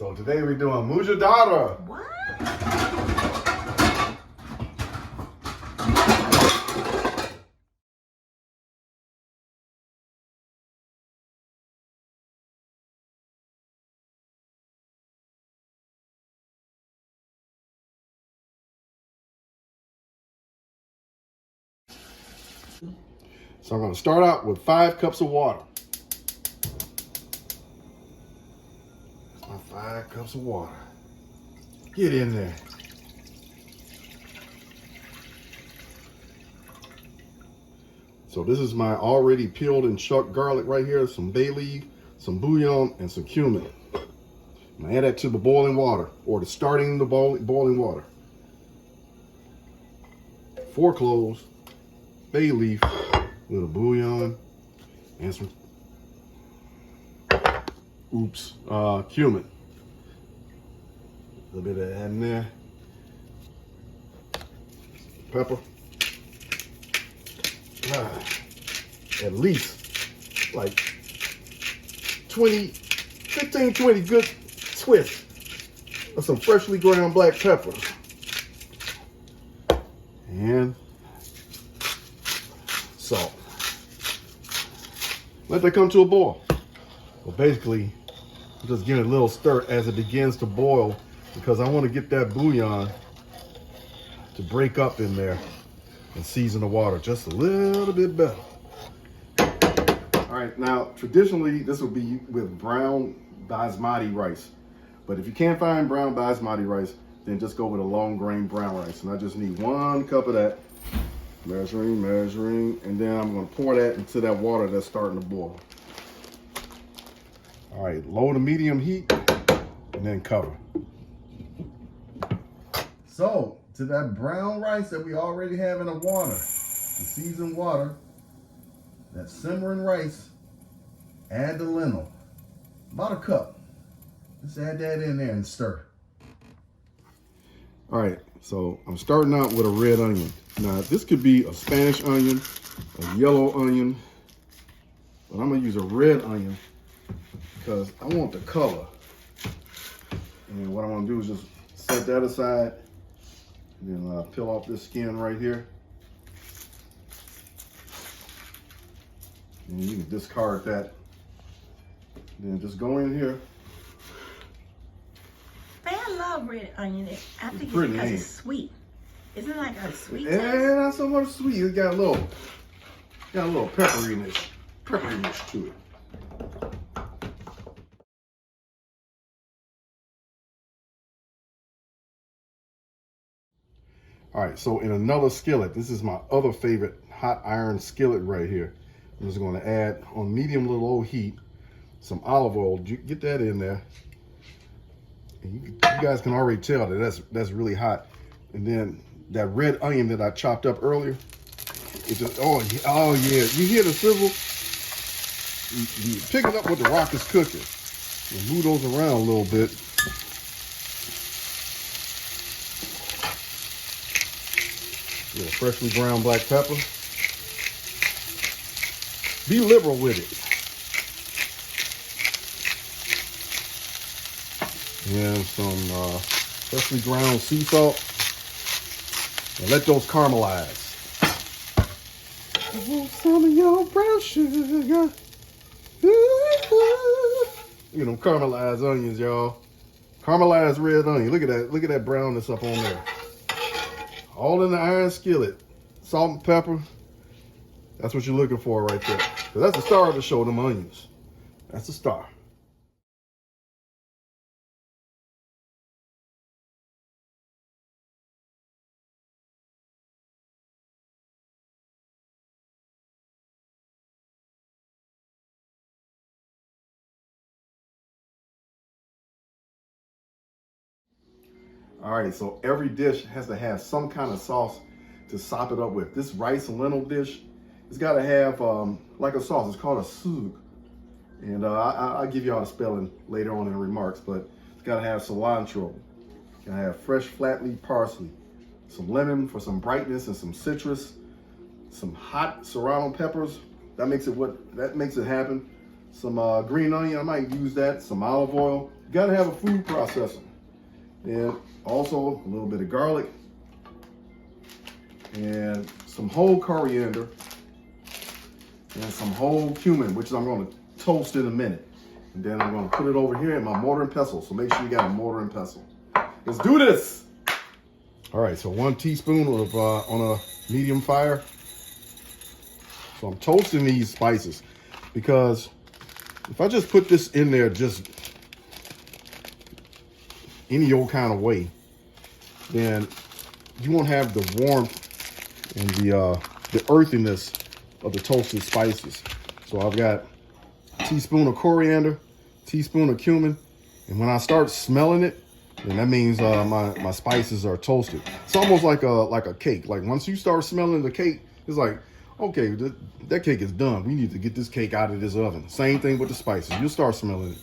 So today we're doing mujadara. What? So I'm going to start out with 5 cups of water. That's my 5 cups of water. Get in there. So this is my already peeled and chucked garlic right here, some bay leaf, some bouillon, and some cumin. I'm going to add that to the boiling water, or the starting the boiling water. 4 cloves, bay leaf, little bouillon, and some cumin. A little bit of that in there. Pepper. At least like 15, 20 good twists of some freshly ground black pepper. And salt. Let that come to a boil. Well, basically, just give it a little stir as it begins to boil, because I want to get that bouillon to break up in there and season the water just a little bit better. All right, now traditionally this would be with brown basmati rice, but if you can't find brown basmati rice, then just go with a long grain brown rice. And I just need 1 cup of that. Measuring, and then I'm going to pour that into that water that's starting to boil. All right, low to medium heat, and then cover. So, to that brown rice that we already have in the water, the seasoned water, that simmering rice, add the lentil, about a cup. Just add that in there and stir. All right, so I'm starting out with a red onion. Now, this could be a Spanish onion, a yellow onion, but I'm gonna use a red onion because I want the color. And what I wanna do is just set that aside, and then peel off this skin right here. And you can discard that. Then just go in here. I love red onion. I think it's pretty, because ain't it's sweet. Isn't it like a sweet Yeah, taste? not so much sweet. It got a little pepperiness to it. All right, so in another skillet, this is my other favorite hot iron skillet right here. I'm just going to add on medium to low heat some olive oil. Get that in there. And you guys can already tell that that's really hot. And then that red onion that I chopped up earlier, it just, oh yeah, you hear the sizzle? You pick it up with the rock is cooking. And move those around a little bit. Little freshly ground black pepper. Be liberal with it. And some freshly ground sea salt. And let those caramelize. I want some of your brown sugar. You know, caramelized onions, y'all. Caramelized red onion. Look at that. Look at that brownness up on there. All in the iron skillet. Salt and pepper. That's what you're looking for right there. So that's the star of the show, them onions. That's the star. All right, so every dish has to have some kind of sauce to sop it up with. This rice and lentil dish, it's got to have like a sauce. It's called a souk. And I'll give you all the spelling later on in the remarks, but it's got to have cilantro. It's got to have fresh flat leaf parsley, some lemon for some brightness and some citrus, some hot serrano peppers. That makes it happen. Some green onion, I might use that. Some olive oil, You gotta have a food processor. And also a little bit of garlic and some whole coriander and some whole cumin, which I'm gonna toast in a minute. And then I'm gonna put it over here in my mortar and pestle. So make sure you got a mortar and pestle. Let's do this. All right, so 1 teaspoon of on a medium fire. So I'm toasting these spices because if I just put this in there just any old kind of way, then you won't have the warmth and the earthiness of the toasted spices. So I've got a teaspoon of coriander, teaspoon of cumin, and when I start smelling it, then that means my spices are toasted. It's almost like a cake. Like once you start smelling the cake, it's like, okay, that cake is done. We need to get this cake out of this oven. Same thing with the spices. You'll start smelling it.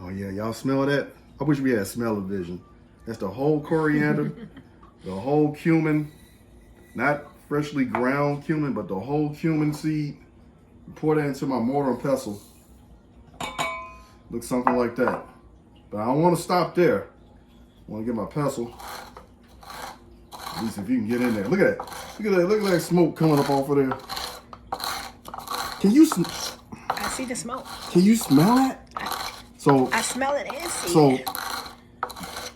Oh yeah, y'all smell that? I wish we had smell-o-vision. That's the whole coriander, the whole cumin, not freshly ground cumin, but the whole cumin seed. Pour that into my mortar and pestle. Looks something like that. But I don't want to stop there. I want to get my pestle. At least if you can get in there. Look at that. Look at that. Look at that smoke coming up off of there. Can you? I see the smoke. Can you smell that? So I smell it and see so it.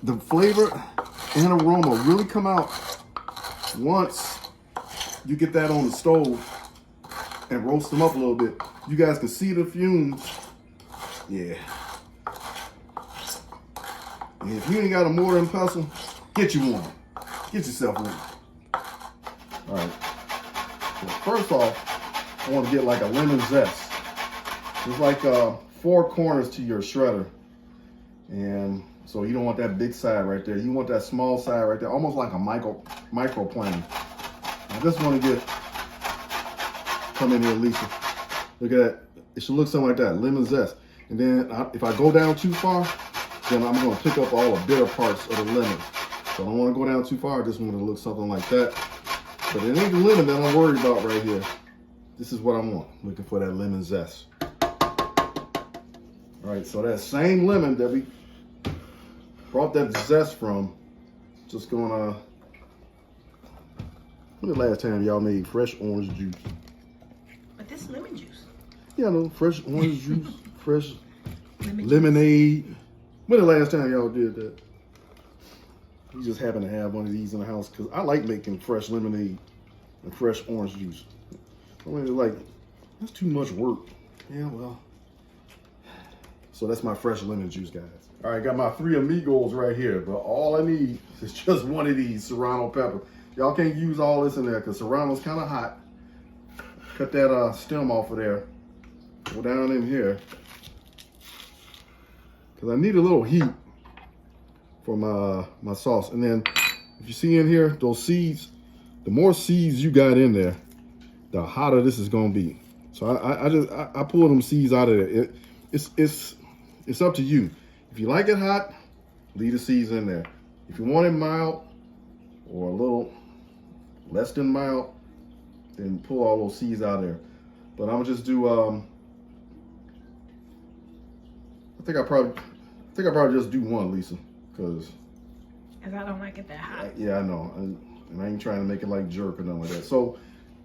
the flavor and aroma really come out once you get that on the stove and roast them up a little bit. You guys can see the fumes. Yeah. And if you ain't got a mortar and pestle, get you one. Get yourself one. All right. So first off, I want to get like a lemon zest. There's like 4 corners to your shredder. And so you don't want that big side right there. You want that small side right there, almost like a microplane. I just want to come in here, Lisa. Look at that. It should look something like that, lemon zest. And then if I go down too far, then I'm going to pick up all the bitter parts of the lemon. So I don't want to go down too far. I just want it to look something like that. But it ain't the lemon that I'm worried about right here. This is what I want, looking for that lemon zest. All right, so that same lemon that we brought that zest from, just gonna, when the last time y'all made fresh orange juice? But this is lemon juice. Yeah, I know, fresh orange juice, fresh Lemon lemonade. When the last time y'all did that? We just happen to have one of these in the house because I like making fresh lemonade and fresh orange juice. I mean, like, that's too much work. Yeah, well. So that's my fresh lemon juice, guys. All right, got my 3 amigos right here, but all I need is just one of these serrano pepper. Y'all can't use all this in there because serrano's kind of hot. Cut that stem off of there. Go down in here. Because I need a little heat for my sauce. And then if you see in here, those seeds, the more seeds you got in there, the hotter this is gonna be. So I pull them seeds out of there. It's up to you. If you like it hot, leave the seeds in there. If you want it mild or a little less than mild, then pull all those seeds out of there. But I'm gonna just do I think I probably just do one, Lisa, because I don't like it that hot. yeah, I know, and I ain't trying to make it like jerk or nothing like that. So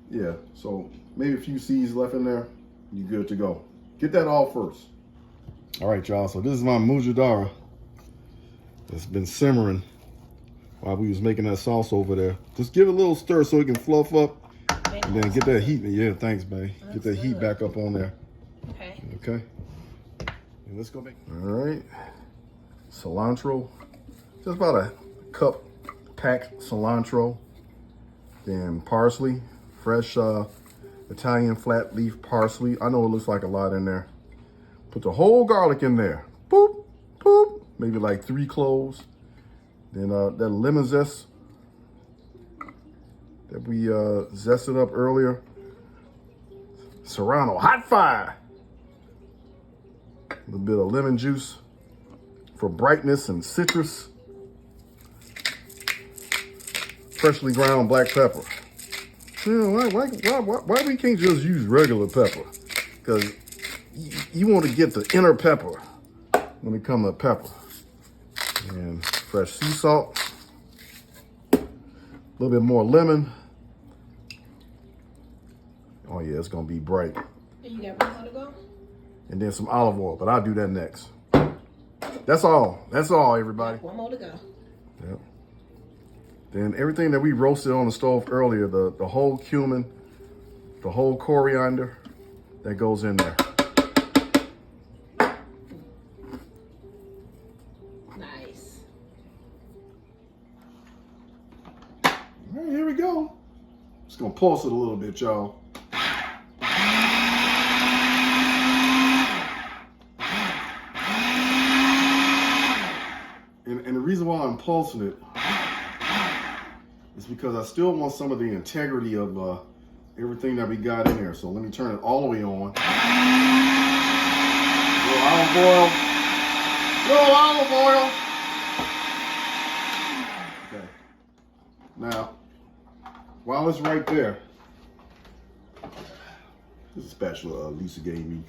yeah, so maybe a few seeds left in there, you good to go. Get that all first. All right, y'all, so this is my mujadara. It's been simmering while we was making that sauce over there. Just give it a little stir so it can fluff up, and then get that heat. Yeah, thanks, babe. Get that heat back up on there. Okay. Okay. And let's go back. All right. Cilantro. Just about a cup packed cilantro. Then parsley. Fresh Italian flat leaf parsley. I know it looks like a lot in there. Put the whole garlic in there. Boop, boop. Maybe like 3 cloves. Then that lemon zest that we zested up earlier. Serrano, hot fire. A little bit of lemon juice for brightness and citrus. Freshly ground black pepper. You know, why we can't just use regular pepper? Because you want to get the inner pepper when it comes to pepper. And fresh sea salt, a little bit more lemon. Oh yeah, it's gonna be bright. And you got one more to go? And then some olive oil, but I'll do that next. That's all. That's all, everybody. One more to go. Yep. Then everything that we roasted on the stove earlier, the whole cumin, the whole coriander, that goes in there. Nice. All right, here we go. Just gonna pulse it a little bit, y'all. And the reason why I'm pulsing it is because I still want some of the integrity of everything that we got in there. So let me turn it all the way on. Little olive oil. Little olive oil. Okay. Now, while it's right there, this is spatula Lisa gave me.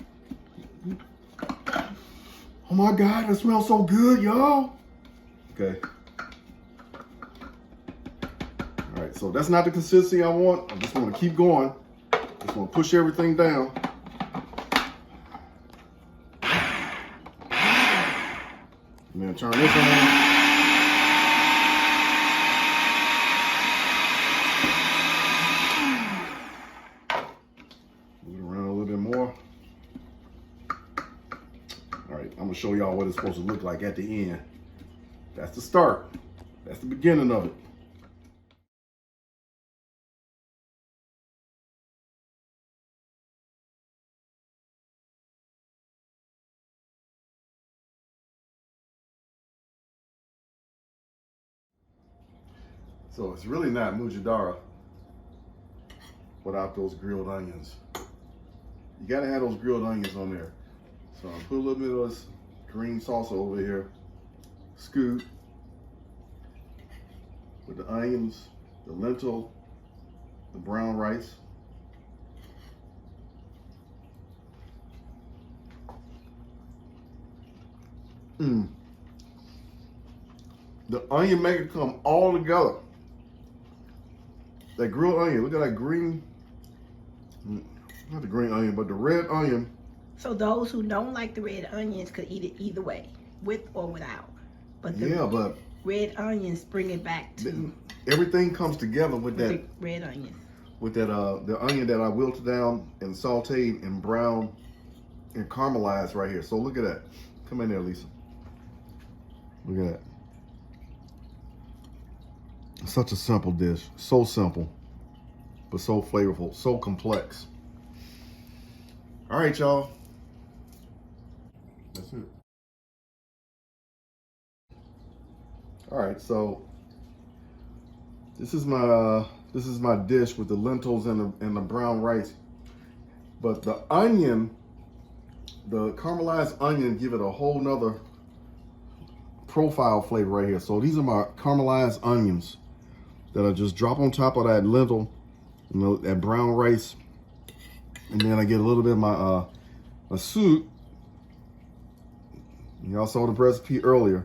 Oh my God, that smells so good, y'all. Okay. All right, so that's not the consistency I want. I just want to keep going. Just want to push everything down. And then turn this on. Move it around a little bit more. All right, I'm gonna show y'all what it's supposed to look like at the end. That's the start. That's the beginning of it. So it's really not mujadara without those grilled onions. You gotta have those grilled onions on there. So I'll put a little bit of this green salsa over here. Scoop with the onions, the lentil, the brown rice. The onion make it come all together. That grilled onion, look at that green, not the green onion, but the red onion. So those who don't like the red onions could eat it either way, with or without. But the red onions bring it back to everything comes together with that the red onion. With that the onion that I wilted down and sauteed and browned and caramelized right here. So look at that. Come in there, Lisa. Look at that. Such a simple dish. So simple, but so flavorful, so complex. All right, y'all. That's it. All right, so this is my dish with the lentils and the brown rice. But the onion, the caramelized onion, give it a whole nother profile flavor right here. So these are my caramelized onions that I just drop on top of that lentil, you know, that brown rice, and then I get a little bit of my soup. Y'all saw the recipe earlier.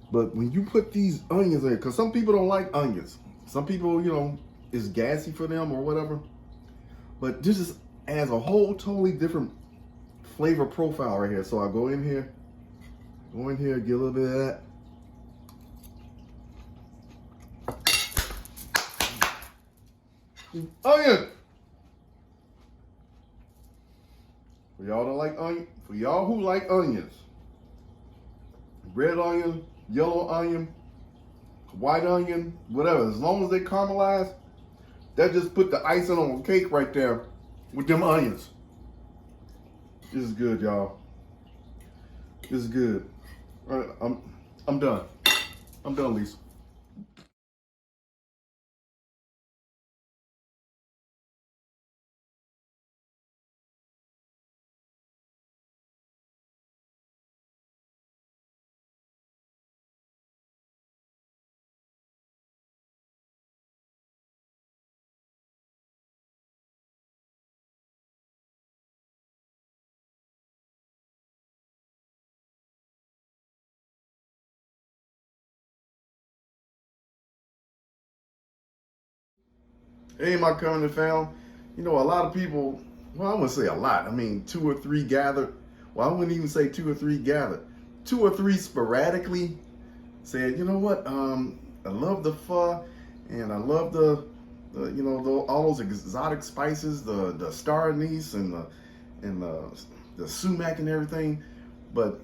But when you put these onions in, because some people don't like onions. Some people, you know, it's gassy for them or whatever. But this just adds a whole totally different flavor profile right here. So I go in here, get a little bit of that. Onion. For y'all don't like onion, for y'all who like onions, red onion, yellow onion, white onion, whatever, as long as they caramelize, that just put the icing on the cake right there with them onions. This is good, y'all. This is good. All right, I'm done. I'm done, Lisa. Hey, my Cunninghams fam. You know, a lot of people, well, I wouldn't say a lot. I mean, 2 or 3 gathered. Well, I wouldn't even say 2 or 3 gathered. 2 or 3 sporadically said, you know what, I love the pho, and I love the you know, all those exotic spices, the star anise and the sumac and everything, but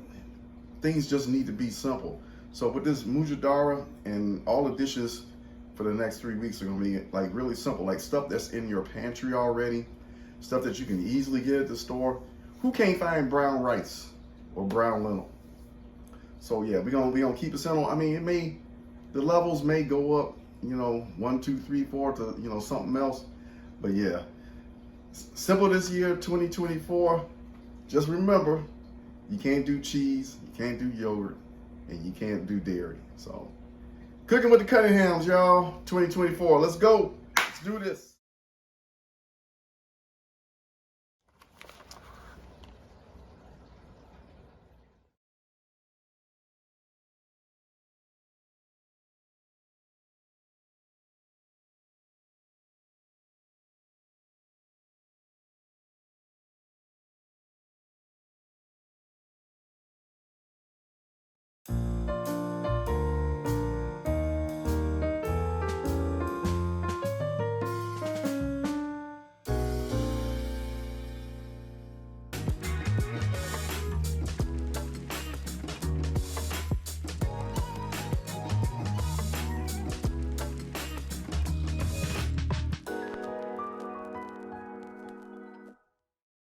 things just need to be simple. So with this mujadara, and all the dishes for the next 3 weeks are gonna be like really simple, like stuff that's in your pantry already, stuff that you can easily get at the store. Who can't find brown rice or brown lentil? So yeah, we're gonna keep it simple. I mean, the levels may go up, you know, 1, 2, 3, 4 to, you know, something else. But yeah, simple this year, 2024. Just remember, you can't do cheese, you can't do yogurt, and you can't do dairy. So, cooking with the Cunninghams, y'all, 2024. Let's go. Let's do this.